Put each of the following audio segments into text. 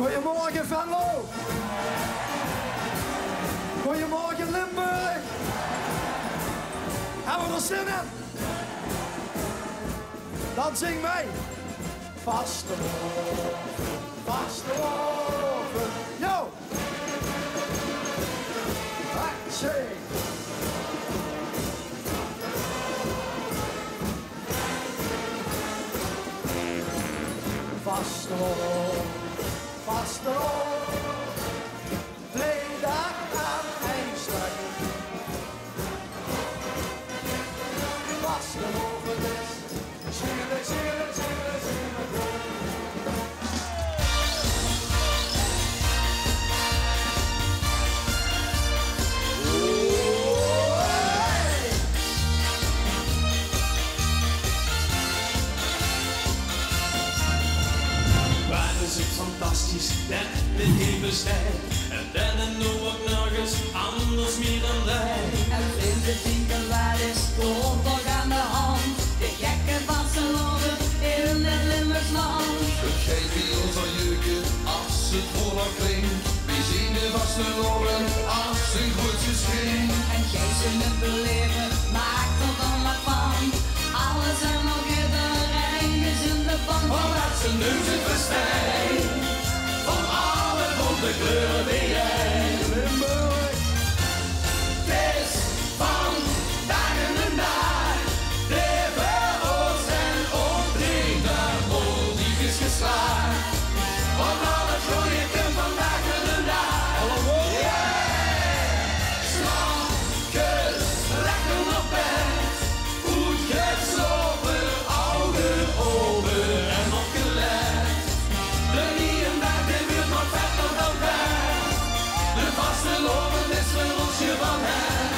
Goedemorgen Venlo. Goedemorgen Limburg. Hebben we er zin in? Dan zing mee. Vasteloven, vasteloven. Yo! Zing. Vasteloven, vasteloven. Vrijdag aan Eindslag. Vasteloven is zuurlijk, zuurlijk, zuurlijk, zuurlijk. Fantastisch, dat de hele stijl. En dan en nu ook nog eens anders meer dan wij. En vrienden denken waar is toch nog aan de hand. De gekke vasteloven in het Limburgsland. Vergeet wie ons al jeuken als het voller klinkt. We zien de vasteloven als een grootjes ging. En gij zult het beleven, maak er dan maar van. Alles en nog iedereen is in de band. Omdat ze nu zijn festijn. Van alle bonte kleuren die jij. Limburg. Het is van dag en een dag. De veroost en opdringt vol die is geslaagd. Van al het goede komt vandaag en een dag. Slankes, lekker op bed. Goed geslopen, ogen open en opgelet. De nieuwe dag, de buurt nog vetter dan wij. De vasteloven is voor ons je van het.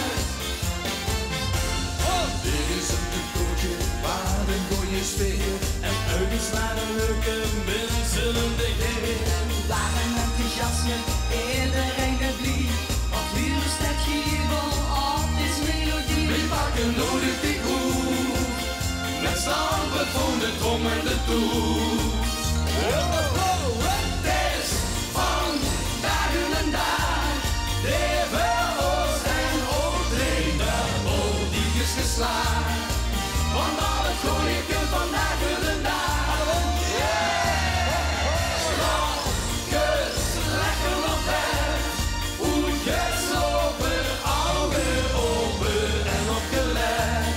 Dit is een toertje waar een goeie sfeer. En uitjes naar de leuke mensen om de geest. Waar een enthousiasme iedereen geblief. Want hier is het giebel op is melodie. We pakken nodig die groep. Met stampen van de trom en de toets. Het is van dagen en dag. De veroost en opdringt vol die is geslaagd. Want al het goede komt vandaag en een dag. Slankes, lekker op bed. Goed geslopen, ogen open en opgelet.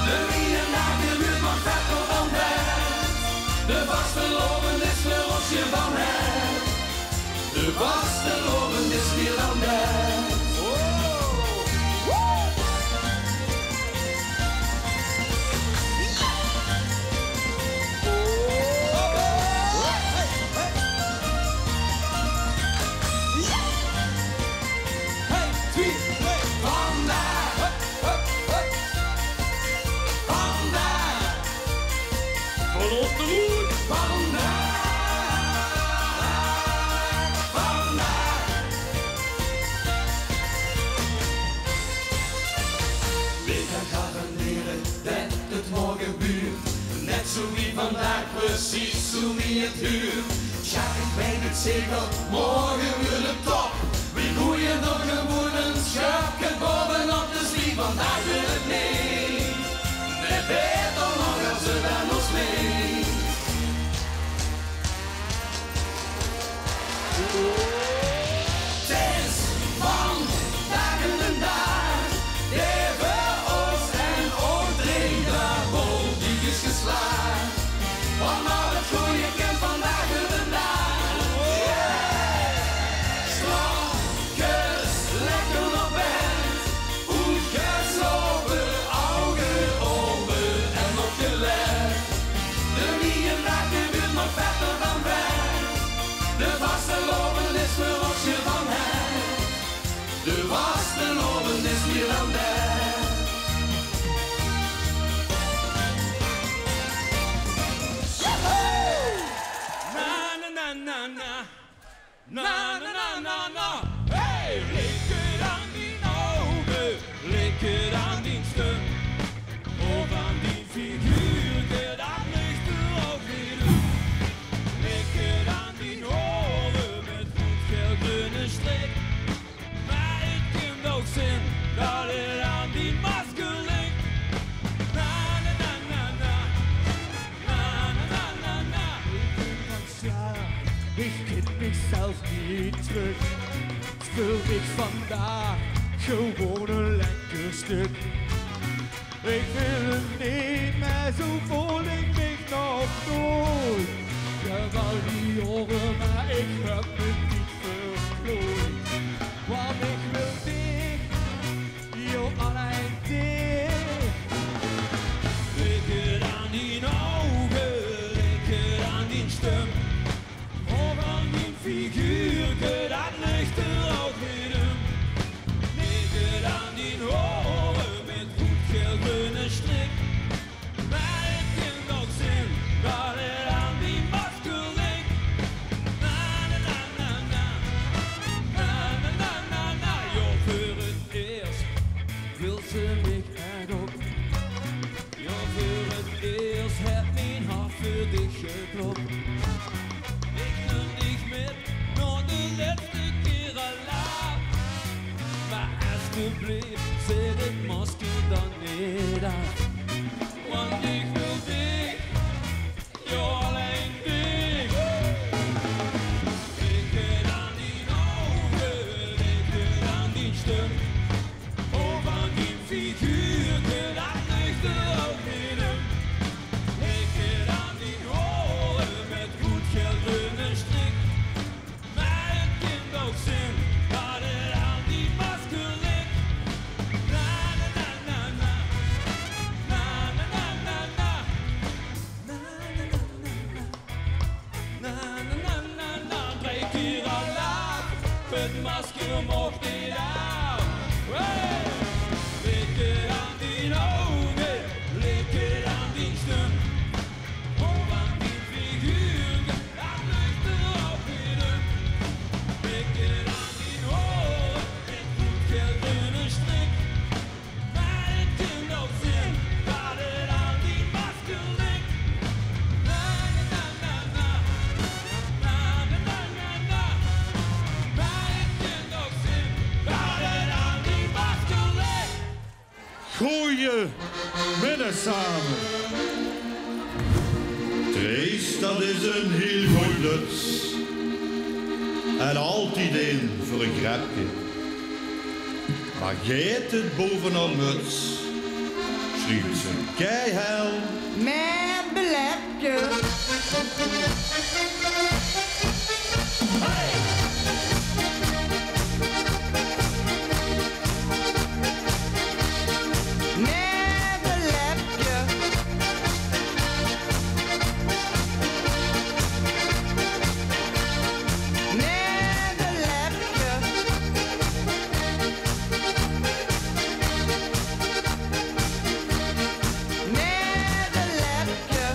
De nieuwe dag, de buurt nog vetter dan wij. De vasteloven is voor ons je van het. De vasteloven is meer dan wij. Vandaag, vandaag, Van ons de moed. vandaag, vandaag. We gaan garanderen dat het morgen buurt. Net zo wie vandaag, precies zo wie het huurt. Ja, ik weet het zeker, morgen weer de top. Wie groeien nog gewoon een schapje bovenop, dus wie vandaag wil het niet. Net beter nog als ze dan ons mee. Het is van dagen en dag. De veroost en opdringt vol die is geslaagd. Want al het goede komt vandaag en een dag. Slankes, lekker op bed. Goed geslopen, ogen open en opgelet. De nieuwe dag, de buurt nog vetter dan wij. De vasteloven is voor ons je van het. De vasteloven is meer dan wij. Na na na na na na na na na. Hey, lik het aan die ogen, lik het aan die stuk. Of aan die figuur, dat meest er ook weer doet. Lik het aan die ogen. zelf niet terug. Speel ik vandaag gewoon een lekker stuk. Ik wil het niet, maar zo voel ik me nog nooit. Je wou niet horen, maar ik heb me niet verklooid. Want ik wil dich, jou alleen dich. Lekker aan die ogen, lekker aan die stem. Of aan die figuurke, dat ligt er ook in hem. Lekker aan die oren met goed geel strik. Maar het kan ook zijn dat het aan die masker ligt. Na na na na na, na na na na na. Jo, voor het eerst wil ze mich erop. Jo, voor het eerst heb mijn hart voor dich geklopt. Ik neem dich met nog de laatste keer alleen. Maar alsjeblieft, zet het masker dan niet af. Want ik wil dich, jou alleen dich. Lekker aan die ogen, lekker aan die stem. Of aan die figuurke, dat ligt er ook in hem. Lekker aan die oren met goed geel strik. Maar het kan ook zijn dat het aan die masker ligt. Na na na na na, na na na na na, na na na na na, na na na na na. 3 keer al laat, het masker mocht niet af. Hey! Lekker aan die ogen, lekker aan die stem. Of aan die figuurke, dat ligt er ook in hem. Lekker aan die oren, met goed geel strik. Maar het kan ook zijn dat het aan die masker ligt. Na na na na na, na na na na na. Maar het kan ook zijn dat het aan die masker ligt. Goeiemiddag samen. Trace, dat is een heel goed luts. En altijd in voor een grapje. Maar geet het bovenal muts. Schreef ze keihel. Met belepje. Met belepje. Met belepje. Met belepje.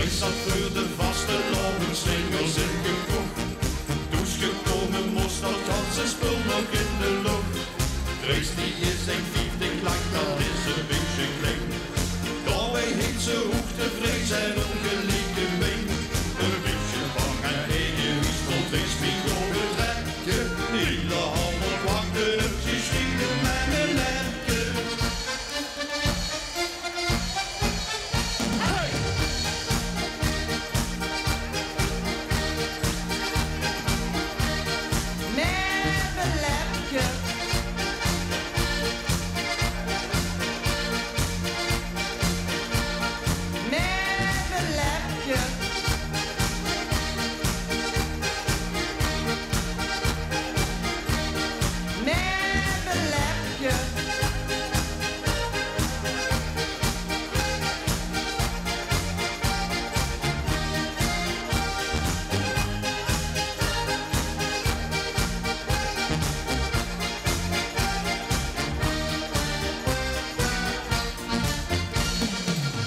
Ik zat voor de vaste loopenswingels in gekocht. Toen gekomen moest dat ganse spul nog in de lucht. Trace die is een 50 lang, dat is een beetje klein. Daarbij heeft ze hoogtevrees en ongelijke been. Een beetje bang en ingewisseld is wie over het rekje. De hele handel wachten op je schieten met een lepje. Met belepje. Met belepje. Met belepje.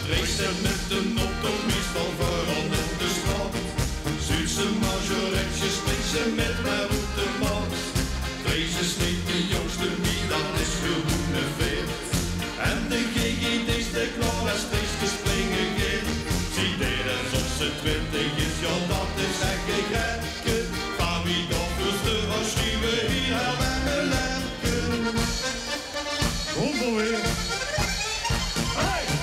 Race met de auto meestal vooral op de straat. Zuidse majoretjes springen met haar op de maat. Deze is niet de jongste wie, dat is gewoon een veer. En de GGD's de klaar als steeds te springen geeft. Zie dit alsof ze 20 is, ja dat is echt geen gekke. Van wie dat de afschuwen hier hebben we lekker. Kom weer. Hey!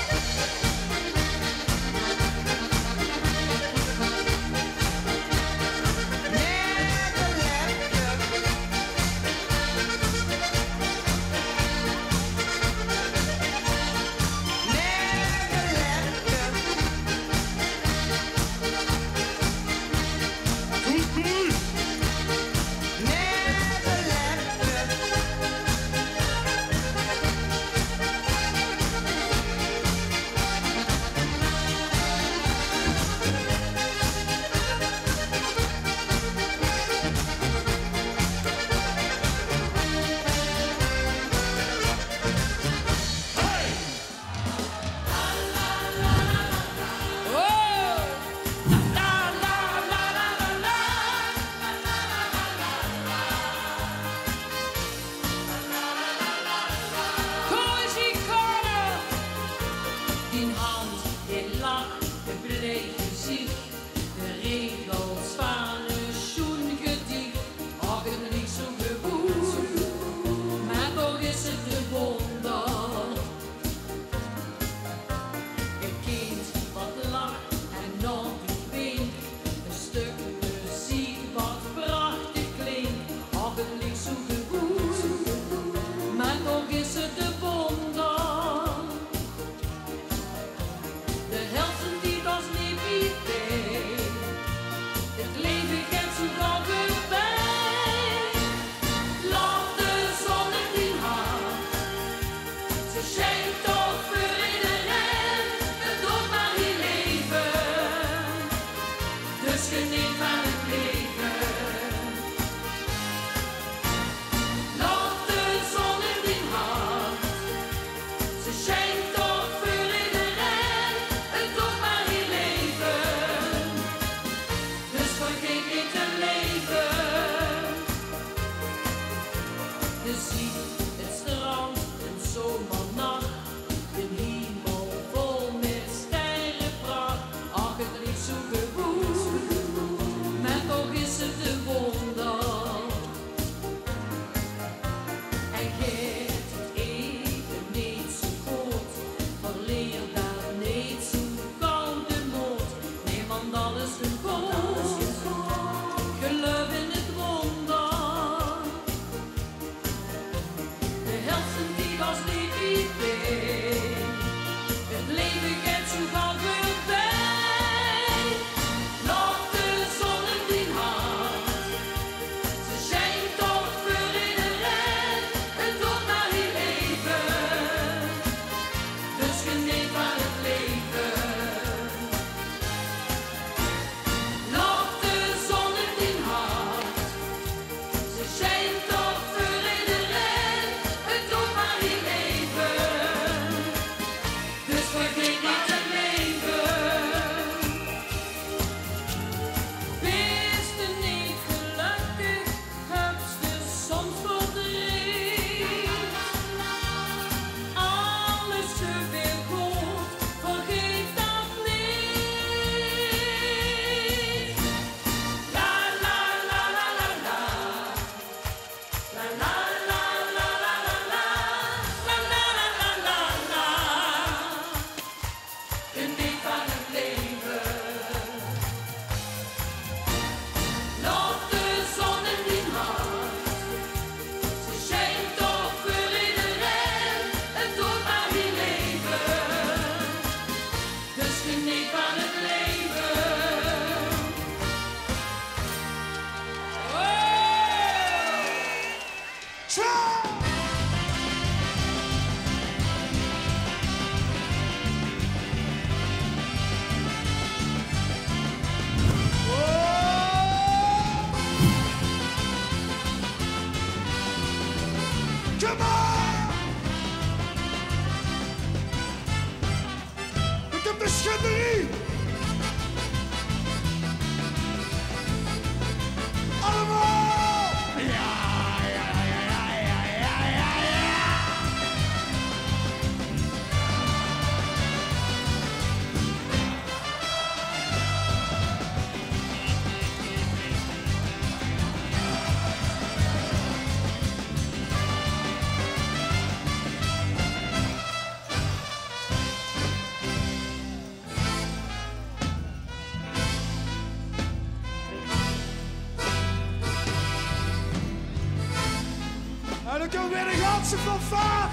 Dan kunnen we weer de ganse fanfare.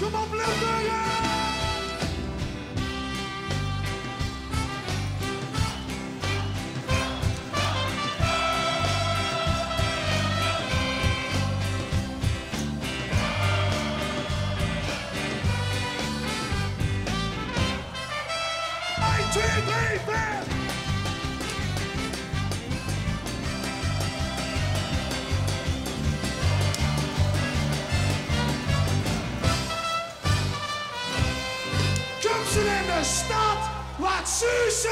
Kom op, Limburg! In de stad, wat suzen!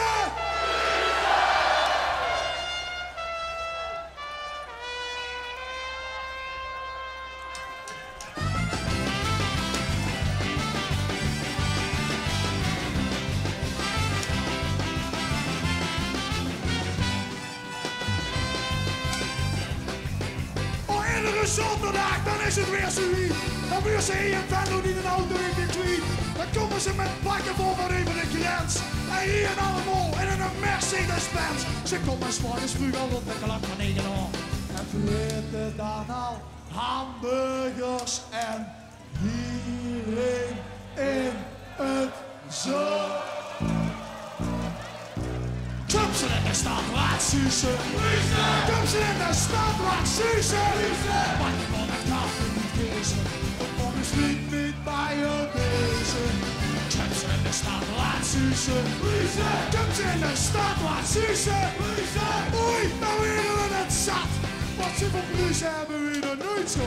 Oh, iedere zondag, dan is het weer zoiets. Dan weer ze hier en Venlo niet een auto in de tweet. Dan komen ze met pakken vol van over de grens. En hier en allemaal in een Mercedes-Benz. Ze komen s'morgens vroeg al op de klok van 9 uur. En vreten dan al hamburgers en hierin in het zon. Kumsen in de stad, wat suzen. Kumsen in de stad, wat suzen. Wat je van de kaffee moet kiezen. Om een vriend niet bij je wezen. Kumsen in de stad, wat suzen. Kumsen in de stad, wat suzen. Oei, nou weer we het zat. Wat ze van bluzen hebben we er nooit zo.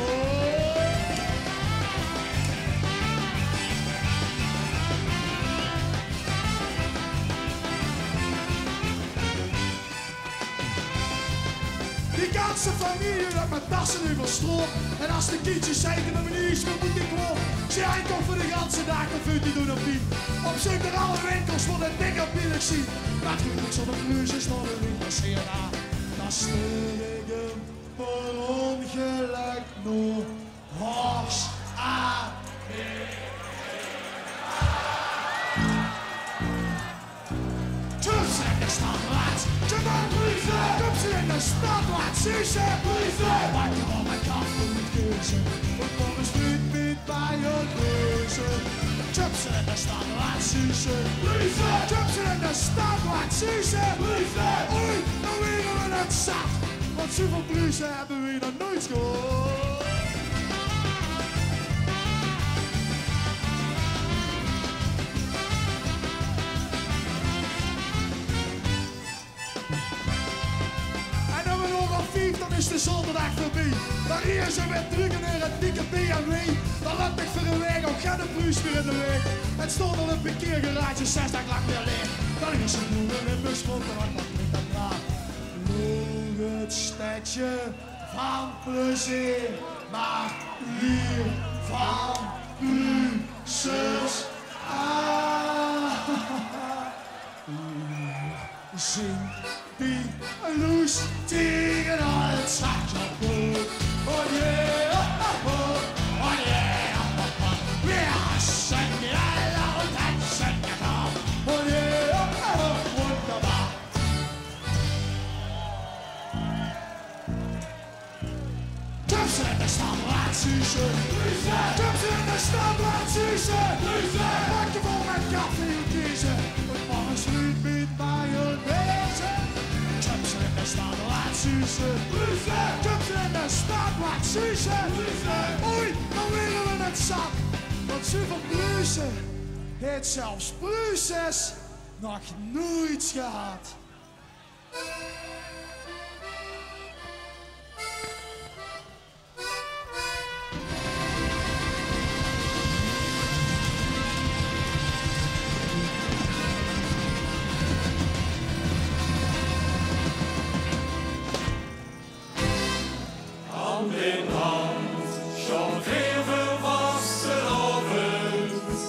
Die ganse familie dat met tassen nu verstroopt. En als de kindjes zeggen dat we niet eens meer moeten komen. Ze komt voor de ganse dag of vindt die doen op die. Op zoek naar alle winkels voor de dingen billig zien. Natuurlijk zonder blues is nog een winkel aan. Dan stuur ik hem per ongeluk nog hors aan. Kumsen in de stad, wat? Kumsen in de stad, wat? Suze! Wat je van mijn kaffee moet kiezen. Ik kom een street niet bij je wezen. Kumsen in de stad, wat? Suze! Kumsen in de stad, wat? Suze! Oei, nou weer we het zat. Want zoveel bluzen hebben we nog nooit gehoord. Dan is de zondag voorbij. Dan hier ze met drukken in het dikke BMW. Dan laat ik voor een weg ook geen bruis meer in de weg. Het stond al een parkeergarage, 6 dag lang weer leeg. Dan is het moeder in de schot en wat klinkt dat raar. Nog het stadje van plezier, maar hier van Brussels. Zing die loes tegen al het zakje op. Oh yeah, oh yeah, weer zing je luid en zing je dan. Oh yeah, wonderbaar. Kumsen in de stad, wat suze. Kumsen in de stad, wat suze. Pak je vol met koffie en kiezen. Het mag een sluit met bij je wezen. Kumsen in de stad, wat suze. Kumsen in de stad, wat suze. Oei, dan willen we het zat. Want zoveel bluzen heeft zelfs Bruces nog nooit gehad. Hand in hand, schon veel volwassen avond.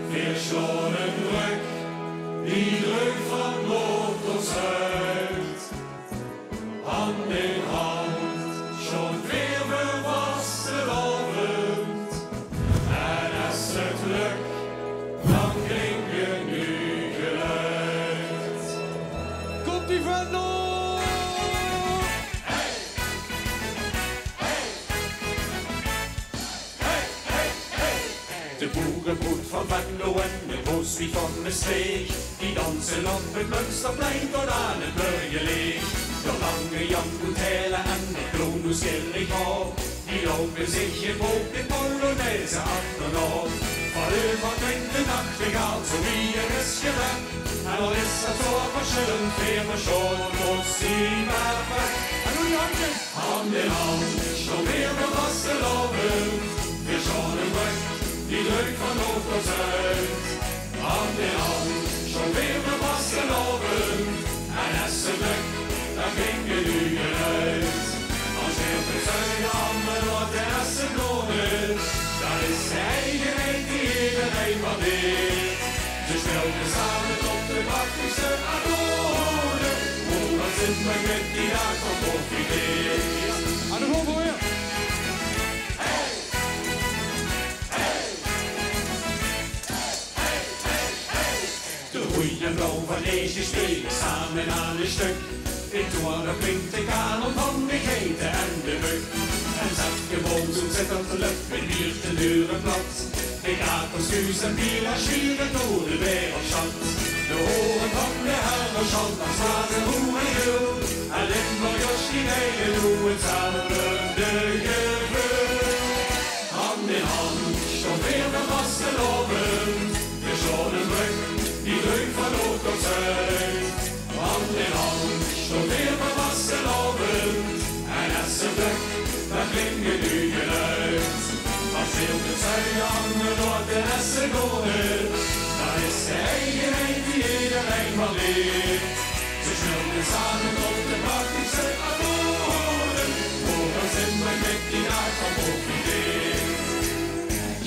Weer schonen druk, die druk van noord tot zuid. Hand in hand, schon veel volwassen avond. En als het lukt, dan klinkt je nu geluid. Komt die van Noord! van Venlo en de Boosvliet van Maastricht. Die dansen op het Münsterplein tot aan het Burgerleeg. De lange Jan moet heilen en de Kronos gillig hou. Die lopen zich in op de Polonaise achterop. Van over klinkt de nachtegaal, zo wie er is gewend. En al is het zo verschillend, weer maar schoon, moet zien maar weg. En doe je handjes, hand in hand, zo weer met vaste lopen. Weer zo'n weg, die druk van hoofd tot zuid. Hand in hand, zo weer met vaste lopen. En als ze druk, dan ging je nu uit. Als je op het zuiden handen wat de essen nodig, dan is de eigenheid die iedereen waardeert. Ze speelden samen op de praktische akkoorden. Hoe dan zit men met die dag van profiteert. Aan de grond voor je. Hey! Hey! Hey! Hey! Hey! De goeie vrouw van deze spelen samen aan een stuk. In toren klinkt de kanon van de geten en de buk. En zet gewoon zo zitterlijk met hier de deuren plat. Ik raak als kuus en bier als schuren door de wereldschat. De horen van de herderschat, dan slaat een hoe en heel. En Limburgers die rijden doen hetzelfde gevoel. Hand in hand, stond weer de vaste lopen. De zonnebrug, die druk van oog tot zuid. Hand in hand, stond weer de vaste lopen. En als ze druk, dan klinkt nu geluid. Als heel het zuiden handen door de resten goden, dan is de eigenheid die iedereen waardeert. Ze snelden samen op de praktische akkoorden, voor dan zijn we met die dag van profiteert.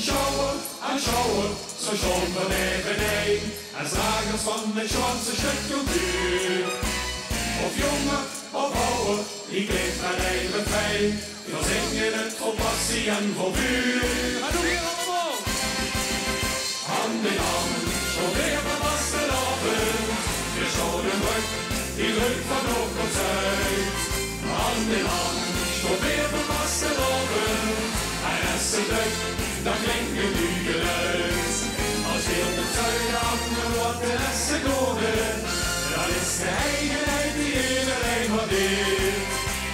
Sjouwen en sjouwen, zo schoon we leven heen, als dragers van het Schwanse stuk cultuur. Of jongen of ouwe, die klinkt maar even fijn. Dan zing je het vol passie en vol vuur. En doe hier allemaal. Hand in hand, zo weer met vaste lopen. Je schone brug, die druk van hoog tot zuid. Hand in hand, zo weer met vaste lopen. En als ze druk, dan klinkt je nu geluid. Als heel het zuiden handen wordt de resten goden, dan is de eigenheid die iedereen waardeert.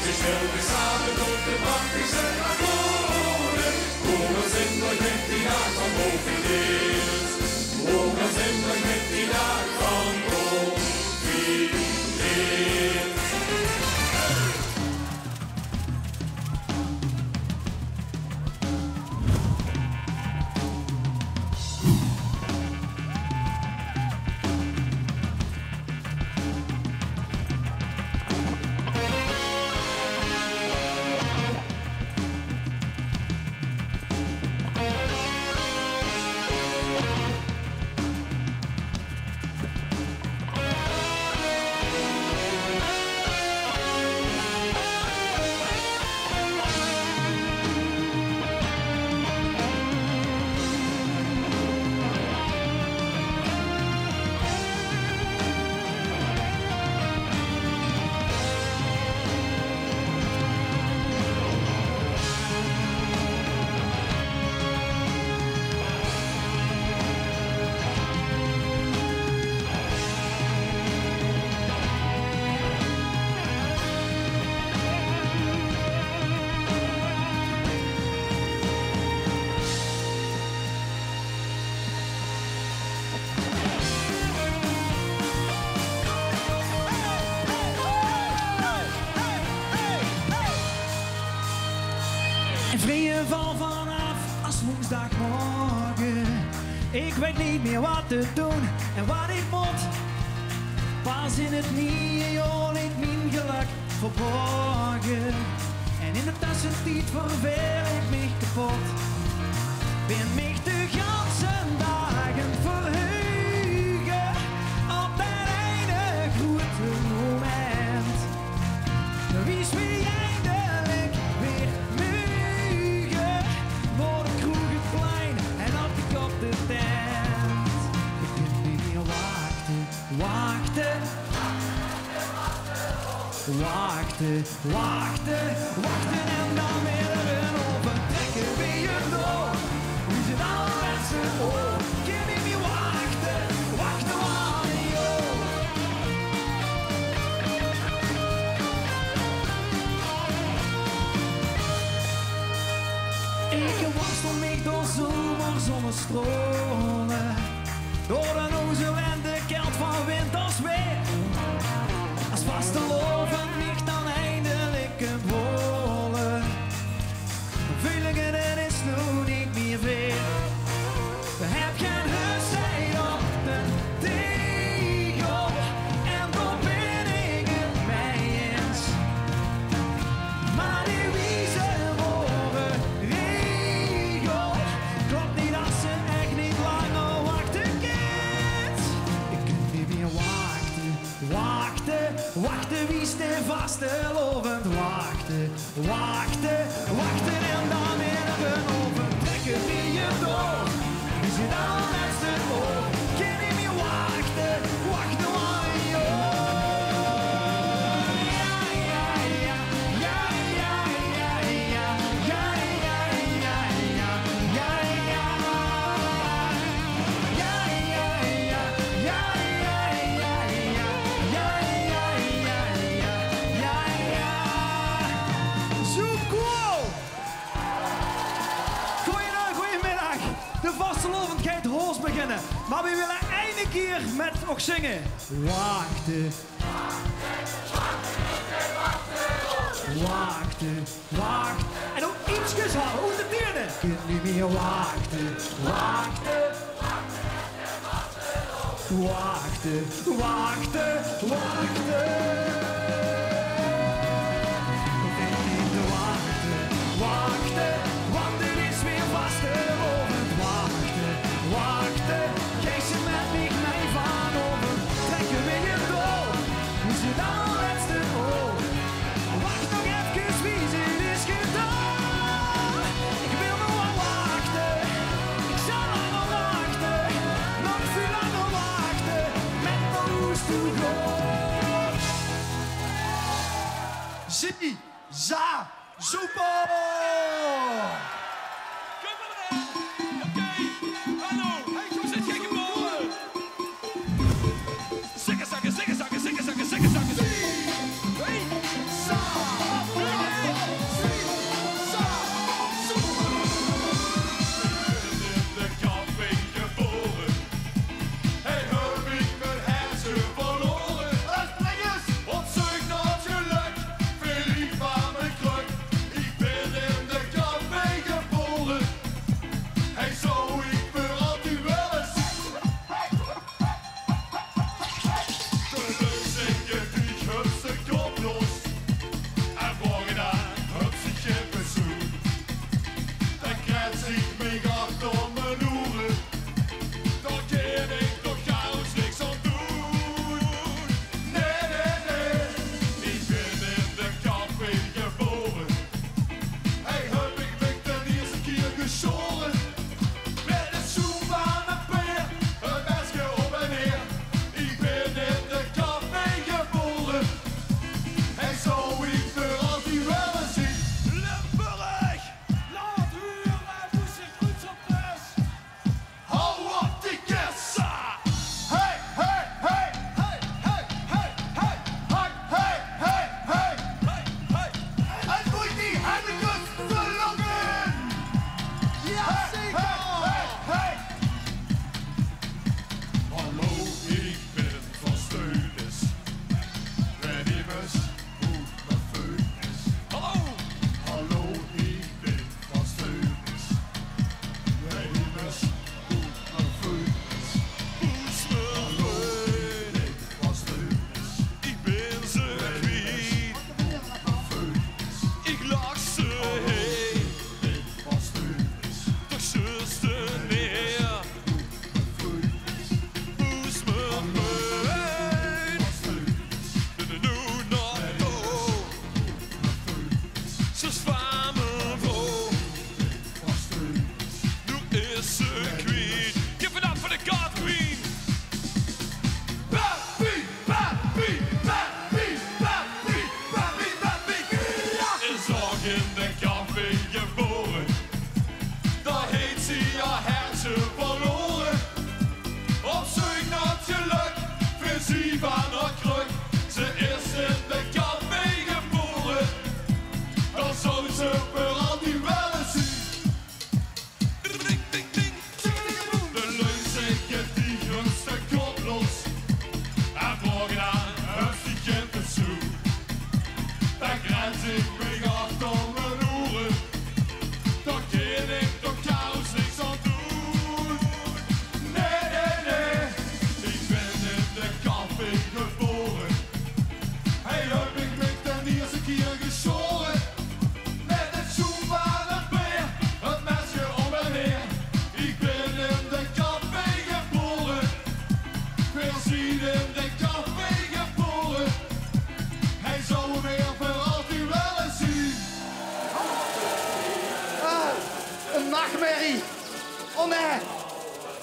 Ze speelden samen op de praktische akkoorden. Hoger zinder met die dag van profiteert. Hoger zinder met die dag van profiteert. Vrije val vanaf als woensdagmorgen. Ik weet niet meer wat te doen en wat ik moet. Pas in het nieuwe ligt mijn geluk verborgen. En in de tussentijd verveel ik mij kapot. Ben mij de ganse dagen verheugen op dat ene grote moment. Wie is wie eindelijk weer mugen voor de kroegenplein en op de kop de tent. Ik kan niet meer wachten, wachten. Wachten, wachten, wachten en dan weer een overtrekken wie je door. Wie zijn alle mensen ook. stromen. Door de nozel en de kelt van wind als weer. Als vasteloven ligt dan eindelijk een wolen. Veilige, dat is nu niet meer veel. We hebben geen huisheid op de tegel. En dan ben ik het mee eens. Maar die wiezen worden regel. Klopt niet als ze echt niet langer wachten kind. Ik kan niet meer wachten, wachten, wachten. Wie is de vastelovend wachten, wachten, wachten. En dan weer een overtrekken wie je door. Is het al met z'n oog? Kan niet meer wachten, wachten maar beginnen. Maar we willen eindelijk keer met ook zingen. Wachten. Wachten, wachten. En ook ietsjes houden, hoe de tienen. Je kunt niet meer wachten, wachten. Wachten, wachten, wachten. Ik denk niet te wachten, wachten. Want dit is weer vastelovend wachten. Wachten, geef ze met niet mee van over. Trekken we je door, hoe ze dan laatste oog. Wacht nog even, wie het is gedaan. Ik wil nog wel wachten, ik zal langer wachten. Nog veel langer wachten, met mijn hoes toe gaan. Zie, za, soepel! Ik ben in de café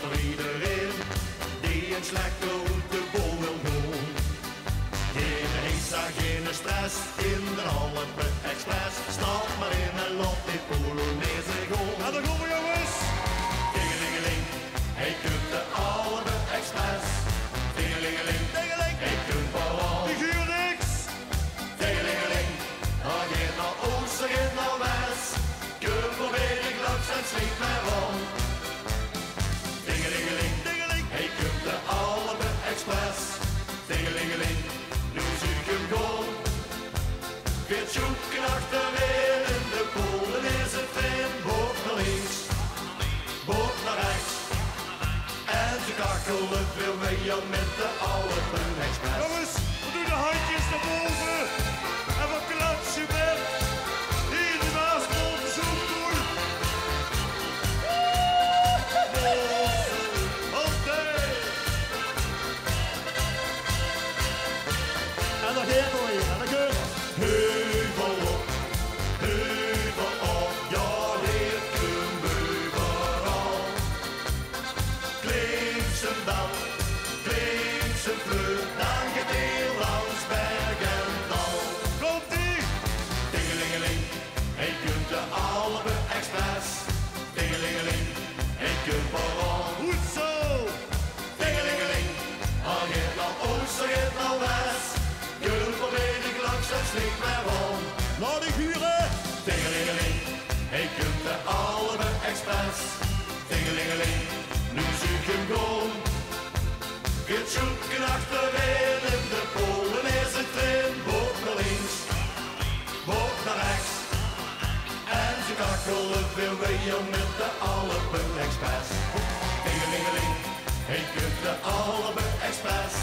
voor iedereen die een slechte route bol wil doen. Geen heisa, geen stress in de Alpen Express. Stap maar in en laat die Polonaise gaan. En dan komen we jongens. Tingelingeling, hij kunt de Alpen Express. Tingelingeling, hij kunt ballon. Figuur niks. Tingelingeling, hij gaat naar oost, hij gaat naar west. Kun probeer ik langs en sliep mij rond. Tingelingeling, hij kunt de Alpen Express. Tingelingeling, nu zie ik hem gaan. Weer zoeken achterin in de Polen is het vreemd. Boog naar links, boog naar rechts. En ze kakelen veel mee met de Alpen Express. Jongens, we doen de handjes naar boven. En we klatsen met. Hier de Maasmond zo doen. Altijd. En dan gaat we weer. En dan gaan we. Heuvel op, ja dit kunnen we vooral. Klinkt zijn bel, klinkt zijn vleut, dan gaat heel langs berg en dal. Komt-ie. Tingelingeling, hij kunt de Alpen Express. Tingelingeling, hij kunt ballon. Goed zo. Tingelingeling, hij gaat naar oost, hij gaat naar west. Kun probeer ik langs en sliep mij rond. Laat ik huren. Tingelingeling, hij kunt de Alpen Express. Tingelingeling, nu zoek hem gewoon. Weer zoeken achterin in de Polen is het vreemd. Boog naar links, boog naar rechts. En ze kakelen veel weer met de Alpen Express. Tingelingeling, hij kunt de Alpen Express.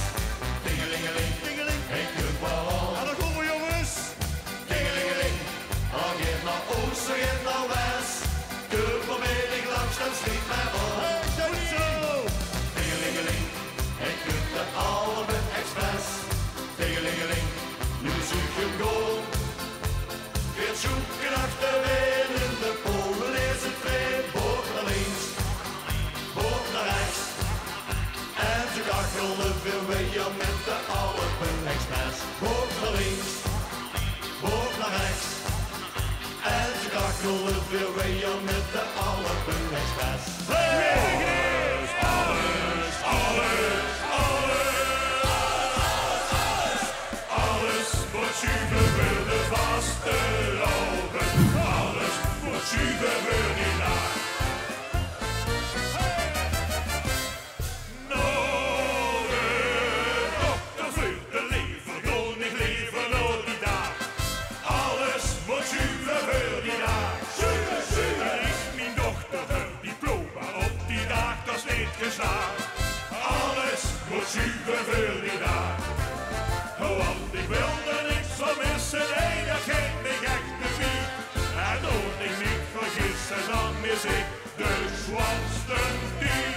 Tingelingeling, hij kunt ballon. En dan komen we jongens. Tingelingeling, hij gaat naar oost, hij gaat naar west. Kun probeer ik langs en sliep mij rond. Goed zo. Tingelingeling, hij kunt de Alpen Express. Tingelingeling, nu zoek je hem gewoon. Weer zoeken achterin in de Polen is het vreemd. Boog naar links, boog naar rechts. En ze kakelen veel weer met de Alpen Express. Boog naar links, boog naar rechts. En ze kakelen veel weer met de Alpen Express. Alles, alles, alles, alles. Alles wordt super wil de vaste lopen. Alles wordt super wil die laag. Alles moet super veel die dag. Want ik wilde niks van missen, nee, dat geeft me echt de bier. En toen ik niet vergissen, dan mis ik de zwanste dier.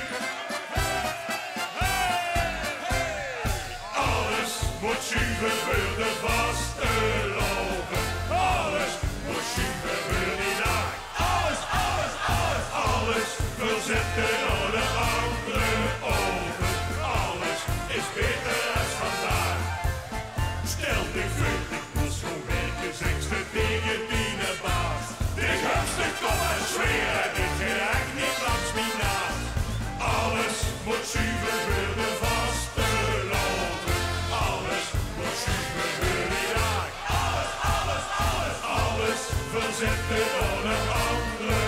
Alles moet super veel de vaste lopen. Alles moet super veel die dag. Alles, alles, alles, alles wil zitten door de andere ogen. Alles is beter als vandaag. Stel je voor, ik moest gewoon werken, zekste tegen die baas. De grootste kom en zweren, dit geraakt niet langs mijn naam. Alles moet super veel de vaste lopen. Alles moet super veel die dag. Alles, alles, alles, alles wil zitten door de andere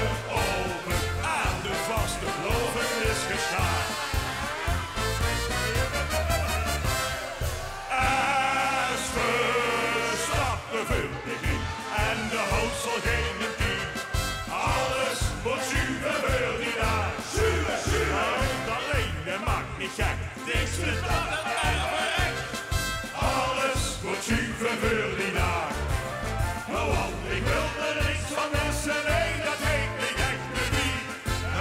ogen. Aan de vaste lopen is geschaard. Als Verstappen vult de griep en de hoofd zal geen team. Alles wordt super veel die dag. Super, super. Niet alleen, dat maakt niet gek. Niks verstappen en verrekt. Alles wordt super veel die dag. Want ik wil er niks van missen, nee, dat heet me echt de bier.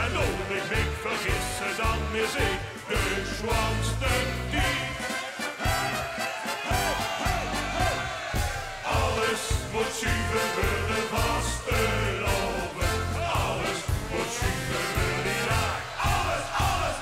En als ik me vergissen, dan mis ik de zwanste dier. Alles moet super veel de vaste lopen. Alles moet super veel die dag. Alles, alles,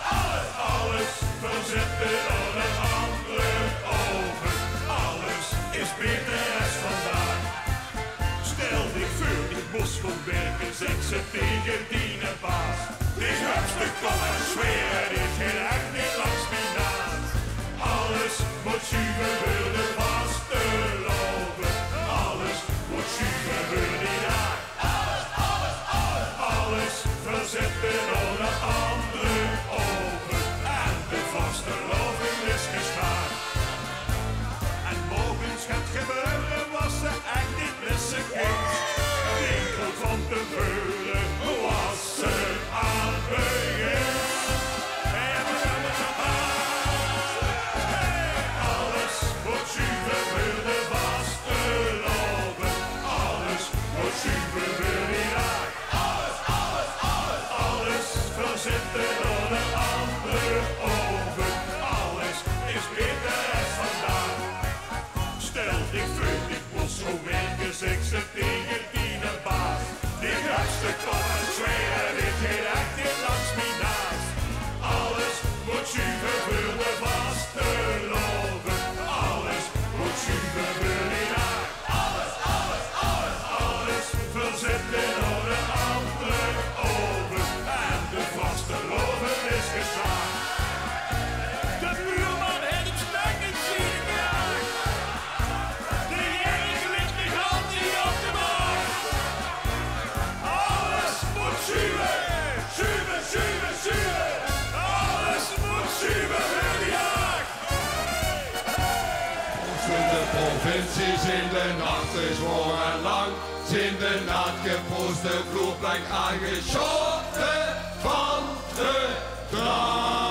provincies in de nacht is voor en lang. Zijn de naadgepoeste vloerplank aangeschoten van de draad.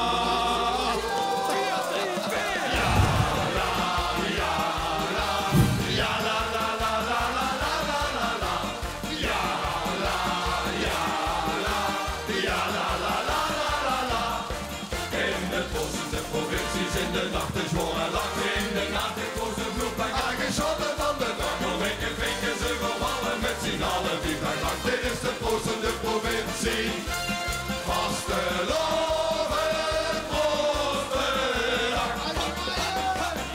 Ja, la, ja, la, ja, la, la, la, la, la, la, la, la, la. Ja, la, ja, la, ja, la, la, la, la, la, la. In de bossende provincies in de nacht is voor en lang. In de naadgepoeste vloerplank aangeschoten van de draad. Alle vierdag lang, dit is de proostende provincie. Vasteloven, proostbedag.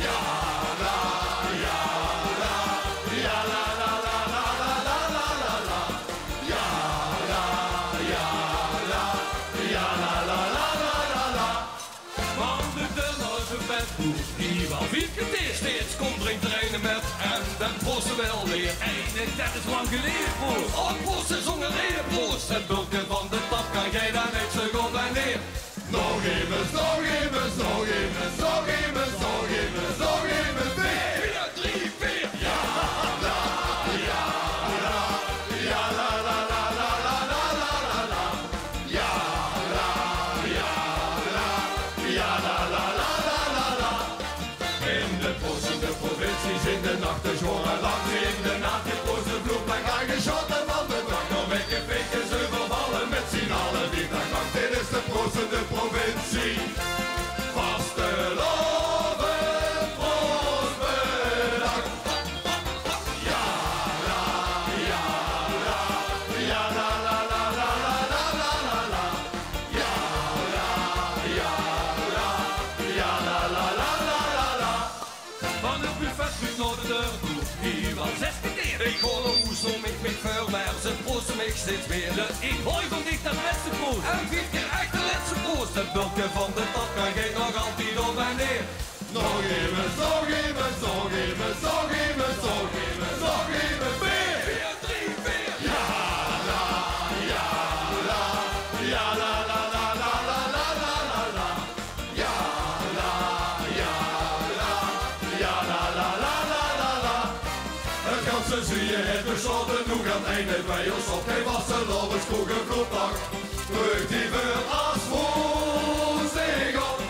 Ja, la, ja, la, ja, la, la, la, la, la, la, la, la, la. Ja, la, ja, la, ja, la, la, la, la, la, la. Van de Delhauze bedboer, die wel vier keer steeds komt, drinkt er een met en dan proosten wel weer. Dat is lang geleden, broer. Oh, proost is ongeleden, proost. Het bulken van de tap kan jij daar niet zo goed bij neer. Nog even, nog even, nog even, nog even, nog even, nog even, 4, 3, 4. Ja, la, ja, la, ja, la, la, la, la, la, la, la, la, la. Ja, la, ja, la, ja, la, la, la, la, la, la. In de bossende provincies in de nacht is horen lang. In de nacht is de vloerplank aangeschoten van de drank. Nog een keer feken ze vervallen met z'n allen die dag lang. Dit is de proostende provincie. Vasteloven, proostbedag. Ja, la, ja, la, ja, la, la, la, la, la, la, la, la, la. Ja, la, ja, la, ja, la, la, la, la, la, la. Van het buffet nu naar de deur toe, hier was 16 keer. Ik hoor een hoes om ik met vuur, maar ze proosten mij steeds weer. Ik hoor van dicht dat laatste proost, en 4 keer echt de laatste proost. Het bulken van de tap kan jij nog altijd op en neer. Nog even, nog even, nog even, nog even, nog even, nog even, 4, 4, 3, 4. ja, la, ja, la, ja, la, la, la, la, la, la, la, la, la. Ja, la, ja, la, ja, la, la, la, la, la, la. Het ganse zie je het besloten, nu gaat eindigt bij ons op. Geen wassen, lovers, kroegen, vloeddag. Terug die veel als woensdag op.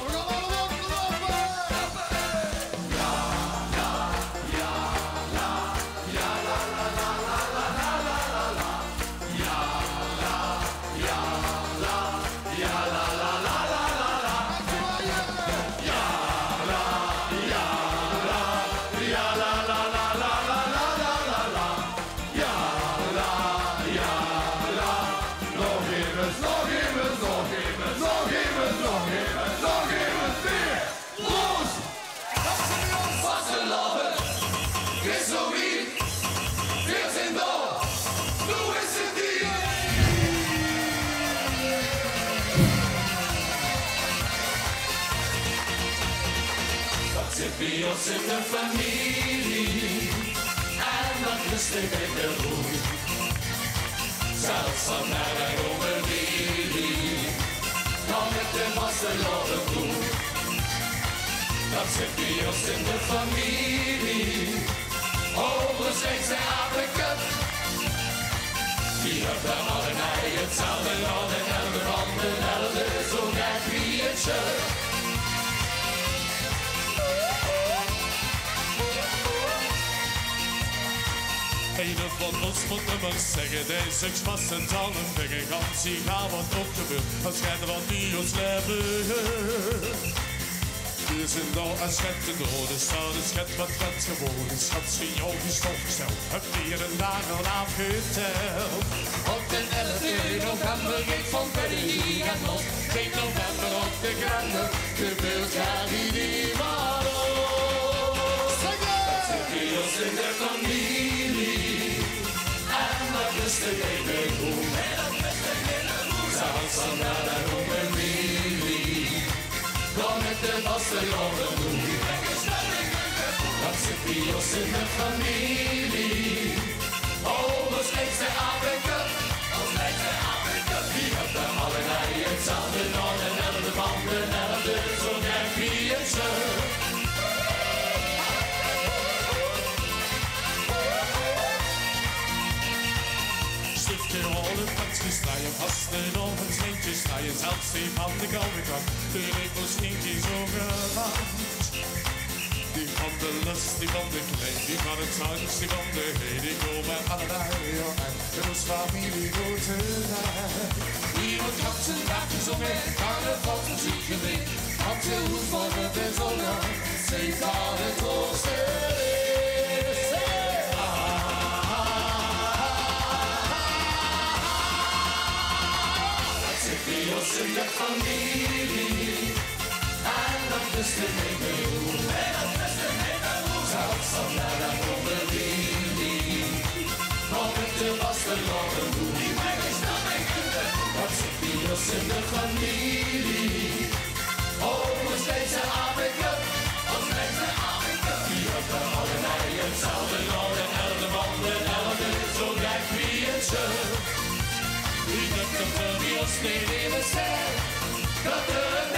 Bij ons in de familie en dat rustig in de roei. Zelfs van naar en over Willy, kom met de vasteloven toe. Dat zit bij ons in de familie, oversteekt zijn apenkup. Die hebben allemaal hetzelfde aan de helft van de helft, zo net wie het shirt. Een van ons moet maar zeggen, deze spassen zal een bigge kans. Zie gaan wat ook gebeurt, als schijnen van die ons leven. We zijn daar een schet te doden, staat een schet wat net geboren. Schat zien jou gestofgesteld, heb 4 dagen afgeteld. Op de 11e november ging van Buddy en los. Geen november op de grande, gebeurt gaat die maar op. Dat zit bij ons in de familie. En dat rustig in de groen. Zelfs van naar en over Willy. Kom met de vasteloven doen. Dat zit bij ons in de familie. Overigens lijkt ze apenkup. Die hebben allemaal hetzelfde aan de helft van de helft. Zo net wie het shirt. Vastenavondslintjes sta je zelfs even aan de koude kant. De lepels eentje zo gewaand. Die van de lust, die van de klein, die van het zangst, die van de heen. Die komen allebei en de familie goed tegelijk. Iemand had zijn dag gezongen, carnavalsmuziek geweest. Had je hoed voor de zon, zingt aan het hoogste licht. Dat zit bij ons in de familie. En dat is de hemelhoek. En dat is de hemelhoek. Zelfs al naar de onderlinie. Kom met de vastenavond doen. Die mij is dan mijn kinderen. Dat zit bij ons in de familie. Oh, ons deze avondclub. Ons deze avondclub. Die heeft er allebei hetzelfde nou. De elde van de elde. Zo blijft wie het schuld. Wie dat de familie ons niet even zegt. Dat er een